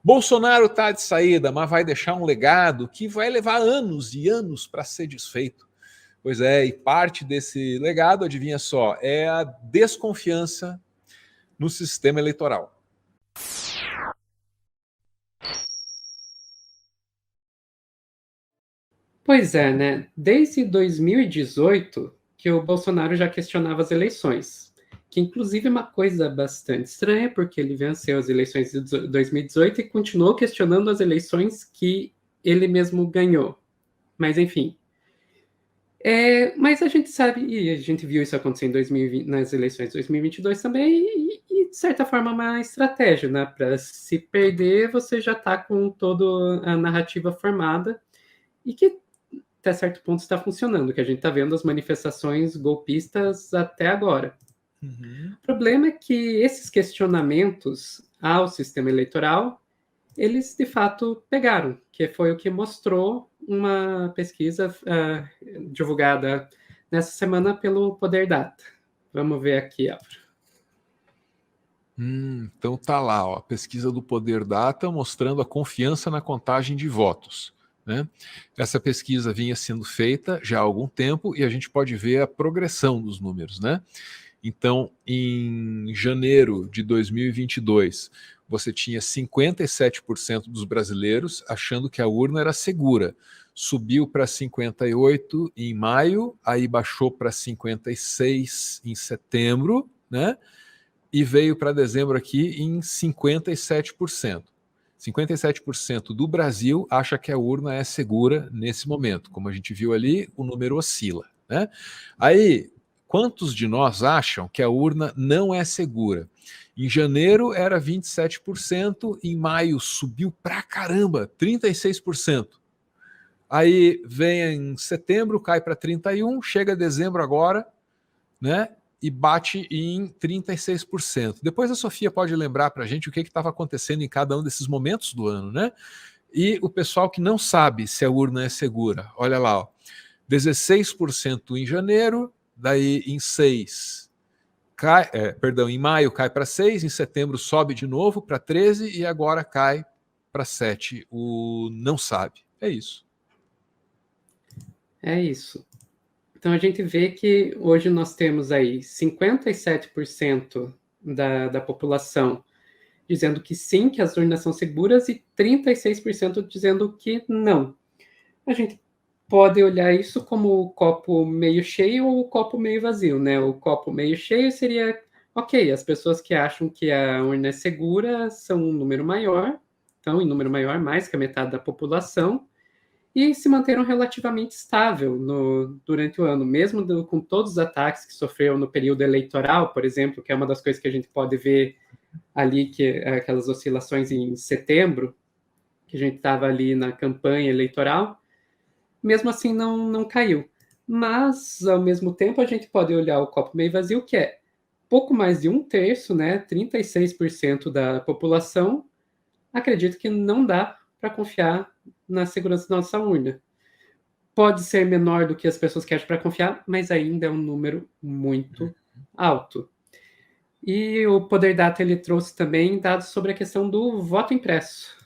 Bolsonaro está de saída, mas vai deixar um legado que vai levar anos e anos para ser desfeito. Pois é, e parte desse legado, adivinha só, é a desconfiança no sistema eleitoral. Pois é, né? Desde 2018 que o Bolsonaro já questionava as eleições, que inclusive é uma coisa bastante estranha, porque ele venceu as eleições de 2018 e continuou questionando as eleições que ele mesmo ganhou. Mas enfim. Mas a gente sabe, e a gente viu isso acontecer em 2020, nas eleições de 2022 também, de certa forma uma estratégia, né? Para se perder, você já está com toda a narrativa formada e que até certo ponto está funcionando, que a gente está vendo as manifestações golpistas até agora. Uhum. O problema é que esses questionamentos ao sistema eleitoral, eles de fato pegaram, que foi o que mostrou uma pesquisa divulgada nessa semana pelo Poder Data. Vamos ver aqui, Álvaro. Então tá lá, ó, a pesquisa do Poder Data mostrando a confiança na contagem de votos. Né? Essa pesquisa vinha sendo feita já há algum tempo e a gente pode ver a progressão dos números. Né? Então, em janeiro de 2022, você tinha 57% dos brasileiros achando que a urna era segura. Subiu para 58% em maio, aí baixou para 56% em setembro, né? E veio para dezembro aqui em 57%. 57% do Brasil acha que a urna é segura nesse momento. Como a gente viu ali, o número oscila. Né? Aí, quantos de nós acham que a urna não é segura? Em janeiro era 27%, em maio subiu pra caramba, 36%. Aí vem em setembro, cai para 31%, chega dezembro agora, né? E bate em 36%. Depois a Sofia pode lembrar para a gente o que estava acontecendo em cada um desses momentos do ano, né? E o pessoal que não sabe se a urna é segura, olha lá, ó, 16% em janeiro, daí em 6, em maio cai para 6, em setembro sobe de novo para 13 e agora cai para 7. O não sabe. É isso. É isso. Então a gente vê que hoje nós temos aí 57% da população dizendo que sim, que as urnas são seguras, e 36% dizendo que não. A gente pode olhar isso como o copo meio cheio ou o copo meio vazio, né? O copo meio cheio seria, ok, as pessoas que acham que a urna é segura são um número maior, então em número maior, mais que a metade da população, e se manteram relativamente estável durante o ano, mesmo com todos os ataques que sofreu no período eleitoral, por exemplo, que é uma das coisas que a gente pode ver ali, que aquelas oscilações em setembro, que a gente estava ali na campanha eleitoral, mesmo assim não caiu. Mas, ao mesmo tempo, a gente pode olhar o copo meio vazio, que é pouco mais de um terço, né, 36% da população acredita que não dá para confiar na segurança da nossa urna. Pode ser menor do que as pessoas querem para confiar, mas ainda é um número muito alto. E o Poder Data ele trouxe também dados sobre a questão do voto impresso.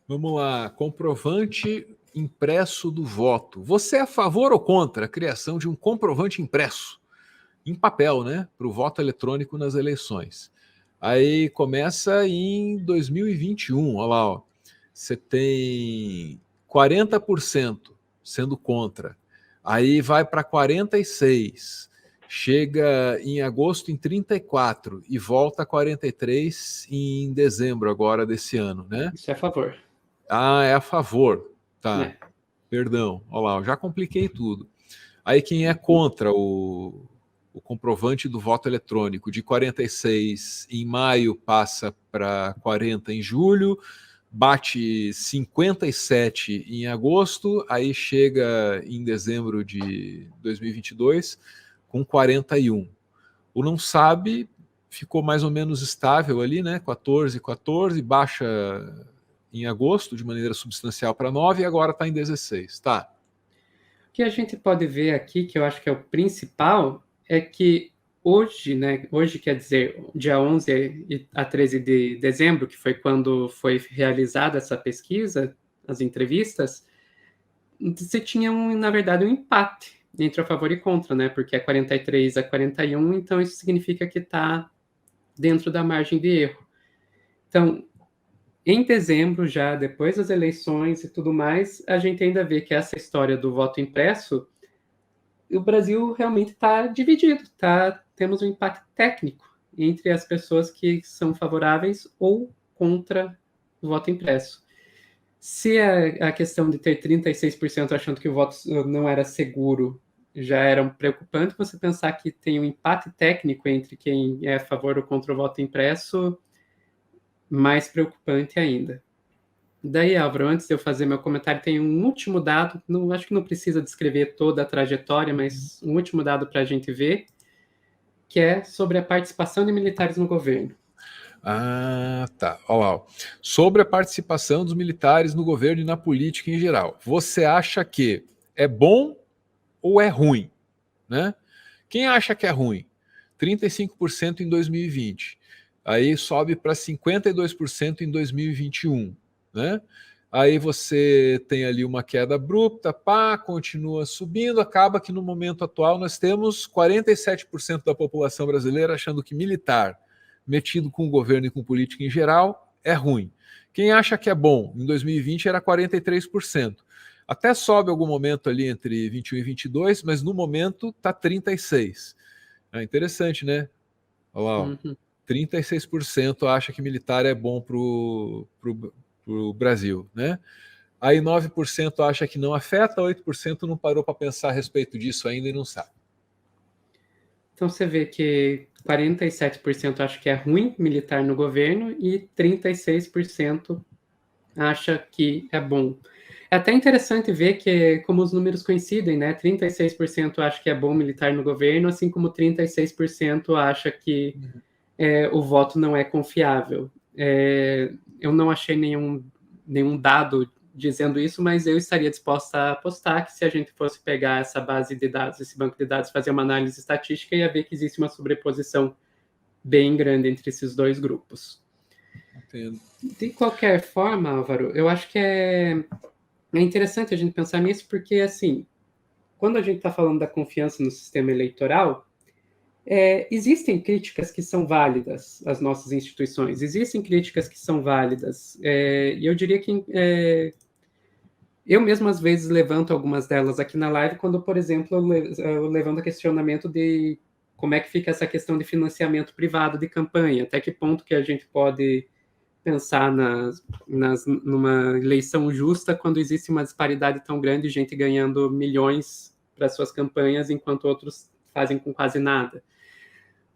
Vamos lá, comprovante impresso do voto. Você é a favor ou contra a criação de um comprovante impresso em papel, né, para o voto eletrônico nas eleições? Aí começa em 2021, olha lá, ó, você tem 40% sendo contra, aí vai para 46%, chega em agosto em 34% e volta a 43% em dezembro agora desse ano, né? Isso é a favor. Ah, é a favor. Tá, É. perdão. Olha lá, eu já compliquei tudo. Aí quem é contra o comprovante do voto eletrônico de 46 em maio passa para 40 em julho, bate 57 em agosto, aí chega em dezembro de 2022 com 41. O não sabe ficou mais ou menos estável ali, né? 14, 14, baixa em agosto de maneira substancial para 9 e agora está em 16. Tá. O que a gente pode ver aqui, que eu acho que é o principal, é que hoje, né, hoje quer dizer dia 11 a 13 de dezembro, que foi quando foi realizada essa pesquisa, as entrevistas, você tinha, na verdade, um empate entre a favor e contra, né, porque é 43 a 41, então isso significa que está dentro da margem de erro. Então, em dezembro, já depois das eleições e tudo mais, a gente ainda vê que essa história do voto impresso, o Brasil realmente está dividido, temos um impacto técnico entre as pessoas que são favoráveis ou contra o voto impresso. Se a questão de ter 36% achando que o voto não era seguro já era preocupante, você pensar que tem um empate técnico entre quem é a favor ou contra o voto impresso, mais preocupante ainda. Daí, Álvaro, antes de eu fazer meu comentário, tem um último dado, acho que não precisa descrever toda a trajetória, mas um último dado para a gente ver, que é sobre a participação de militares no governo. Ah, tá. Olha lá. Sobre a participação dos militares no governo e na política em geral. Você acha que é bom ou é ruim? Né? Quem acha que é ruim? 35% em 2020. Aí sobe para 52% em 2021. Né? Aí você tem ali uma queda abrupta, pá, continua subindo, acaba que no momento atual nós temos 47% da população brasileira achando que militar metido com o governo e com política em geral é ruim. Quem acha que é bom, em 2020 era 43%. Até sobe algum momento ali entre 21 e 22, mas no momento está 36%. É interessante, né? Olha lá, ó. 36% acha que militar é bom para o Brasil, né? Aí 9% acha que não afeta, 8% não parou para pensar a respeito disso ainda e não sabe. Então você vê que 47% acha que é ruim militar no governo e 36% acha que é bom. É até interessante ver que como os números coincidem, né? 36% acha que é bom militar no governo, assim como 36% acha que o voto não é confiável. Eu não achei nenhum dado dizendo isso, mas eu estaria disposta a apostar que se a gente fosse pegar essa base de dados, esse banco de dados, fazer uma análise estatística, ia ver que existe uma sobreposição bem grande entre esses dois grupos. Entendo. De qualquer forma, Álvaro, eu acho que é interessante a gente pensar nisso, porque, assim, quando a gente está falando da confiança no sistema eleitoral, existem críticas que são válidas às nossas instituições, existem críticas que são válidas, e eu diria que eu mesmo às vezes levanto algumas delas aqui na live, quando, por exemplo, eu levanto o questionamento de como é que fica essa questão de financiamento privado de campanha, até que ponto que a gente pode pensar numa eleição justa quando existe uma disparidade tão grande, gente ganhando milhões para suas campanhas, enquanto outros fazem com quase nada.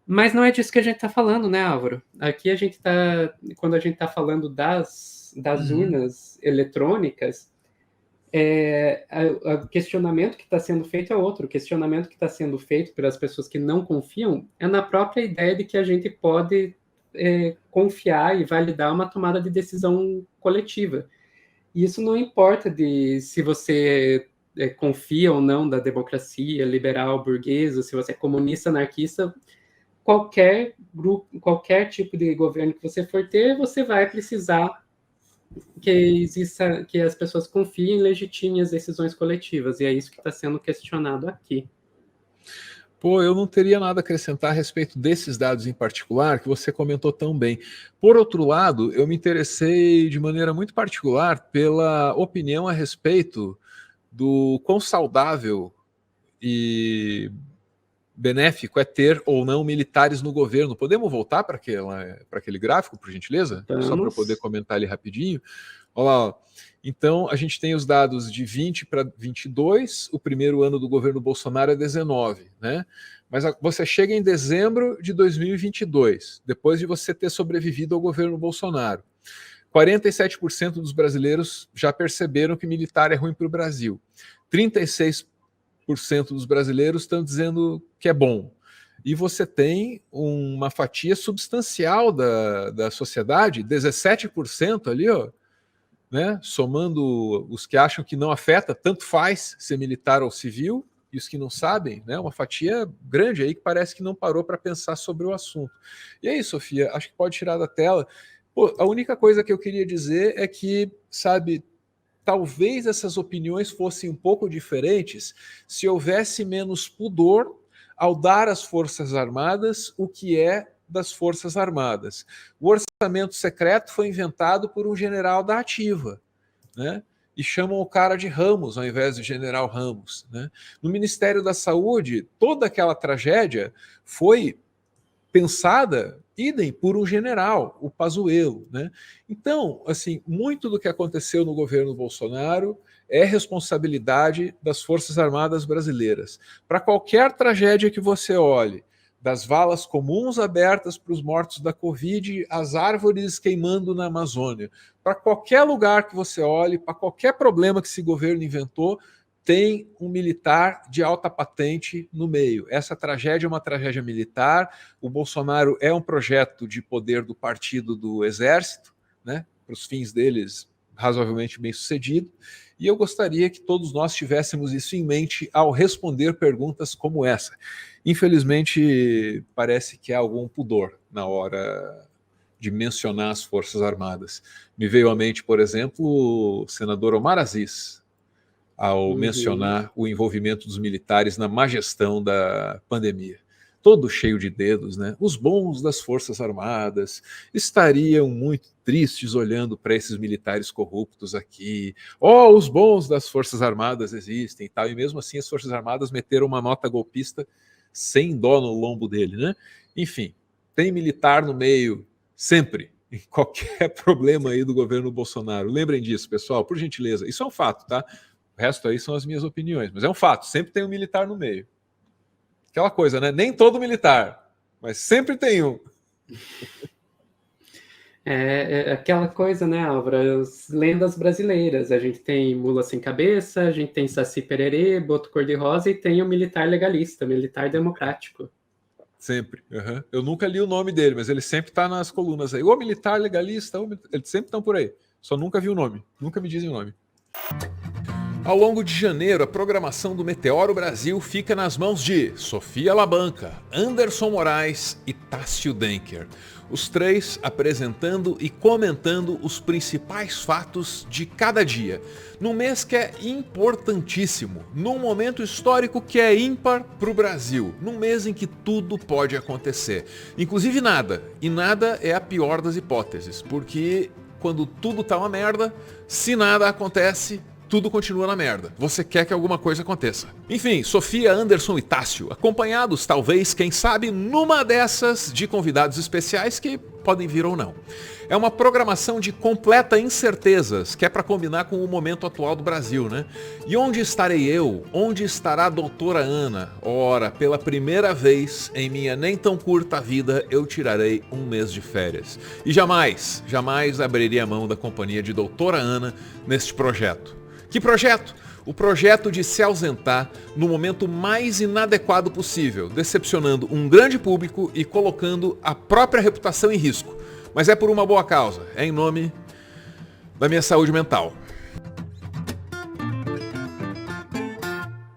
Mas não é disso que a gente está falando, né, Álvaro? Aqui quando a gente está falando das urnas eletrônicas, o questionamento que está sendo feito é outro. O questionamento que está sendo feito pelas pessoas que não confiam é na própria ideia de que a gente pode confiar e validar uma tomada de decisão coletiva. E isso não importa de se você confia ou não da democracia liberal burguesa, se você é comunista, anarquista, qualquer grupo, qualquer tipo de governo que você for ter, você vai precisar que as pessoas confiem e legitimem as decisões coletivas, e é isso que está sendo questionado aqui. Pô, eu não teria nada a acrescentar a respeito desses dados em particular, que você comentou tão bem. Por outro lado, eu me interessei de maneira muito particular pela opinião a respeito do quão saudável e benéfico é ter ou não militares no governo. Podemos voltar para aquele gráfico, por gentileza? Vamos. Só para eu poder comentar ali rapidinho. Olha lá, ó. Então, a gente tem os dados de 20 para 22, o primeiro ano do governo Bolsonaro é 19, né? Mas você chega em dezembro de 2022, depois de você ter sobrevivido ao governo Bolsonaro. 47% dos brasileiros já perceberam que militar é ruim para o Brasil. 36% dos brasileiros estão dizendo que é bom. E você tem uma fatia substancial da sociedade, 17% ali, ó, né? Somando os que acham que não afeta, tanto faz ser militar ou civil, e os que não sabem, né, uma fatia grande aí que parece que não parou para pensar sobre o assunto. E aí, Sofia, acho que pode tirar da tela. Pô, a única coisa que eu queria dizer é que, sabe, talvez essas opiniões fossem um pouco diferentes se houvesse menos pudor ao dar às Forças Armadas o que é das Forças Armadas. O orçamento secreto foi inventado por um general da ativa, né? E chamam o cara de Ramos ao invés de General Ramos, né? No Ministério da Saúde, toda aquela tragédia foi pensada, idem, por um general, o Pazuello, né? Então, assim, muito do que aconteceu no governo Bolsonaro é responsabilidade das Forças Armadas brasileiras. Para qualquer tragédia que você olhe, das valas comuns abertas para os mortos da Covid, as árvores queimando na Amazônia, para qualquer lugar que você olhe, para qualquer problema que esse governo inventou, tem um militar de alta patente no meio. Essa tragédia é uma tragédia militar. O Bolsonaro é um projeto de poder do partido do Exército, né, para os fins deles razoavelmente bem sucedido. E eu gostaria que todos nós tivéssemos isso em mente ao responder perguntas como essa. Infelizmente, parece que há algum pudor na hora de mencionar as Forças Armadas. Me veio à mente, por exemplo, o senador Omar Aziz, ao mencionar o envolvimento dos militares na má gestão da pandemia. Todo cheio de dedos, né? Os bons das Forças Armadas estariam muito tristes olhando para esses militares corruptos aqui. Oh, os bons das Forças Armadas existem e tal. E mesmo assim as Forças Armadas meteram uma nota golpista sem dó no lombo dele, né? Enfim, tem militar no meio sempre, em qualquer problema aí do governo Bolsonaro. Lembrem disso, pessoal, por gentileza. Isso é um fato, tá? O resto aí são as minhas opiniões, mas é um fato, sempre tem um militar no meio. Aquela coisa, né? Nem todo militar, mas sempre tem um. É aquela coisa, né, Álvaro? As lendas brasileiras. A gente tem mula sem cabeça, a gente tem Saci Pererê, boto cor-de-rosa e tem o militar legalista, militar democrático. Sempre. Uhum. Eu nunca li o nome dele, mas ele sempre está nas colunas aí. O militar legalista, eles sempre estão por aí. Só nunca vi o nome. Nunca me dizem o nome. Ao longo de janeiro, a programação do Meteoro Brasil fica nas mãos de Sofia Labanca, Anderson Moraes e Tássio Denker. Os três apresentando e comentando os principais fatos de cada dia, num mês que é importantíssimo, num momento histórico que é ímpar para o Brasil, num mês em que tudo pode acontecer, inclusive nada, e nada é a pior das hipóteses, porque quando tudo tá uma merda, se nada acontece, tudo continua na merda. Você quer que alguma coisa aconteça. Enfim, Sofia, Anderson e Tássio, acompanhados, talvez, quem sabe, numa dessas de convidados especiais que podem vir ou não. É uma programação de completa incertezas, que é para combinar com o momento atual do Brasil, né? E onde estarei eu? Onde estará a doutora Ana? Ora, pela primeira vez em minha nem tão curta vida, eu tirarei um mês de férias. E jamais abriria a mão da companhia de doutora Ana neste projeto. Que projeto? O projeto de se ausentar no momento mais inadequado possível, decepcionando um grande público e colocando a própria reputação em risco. Mas é por uma boa causa, é em nome da minha saúde mental.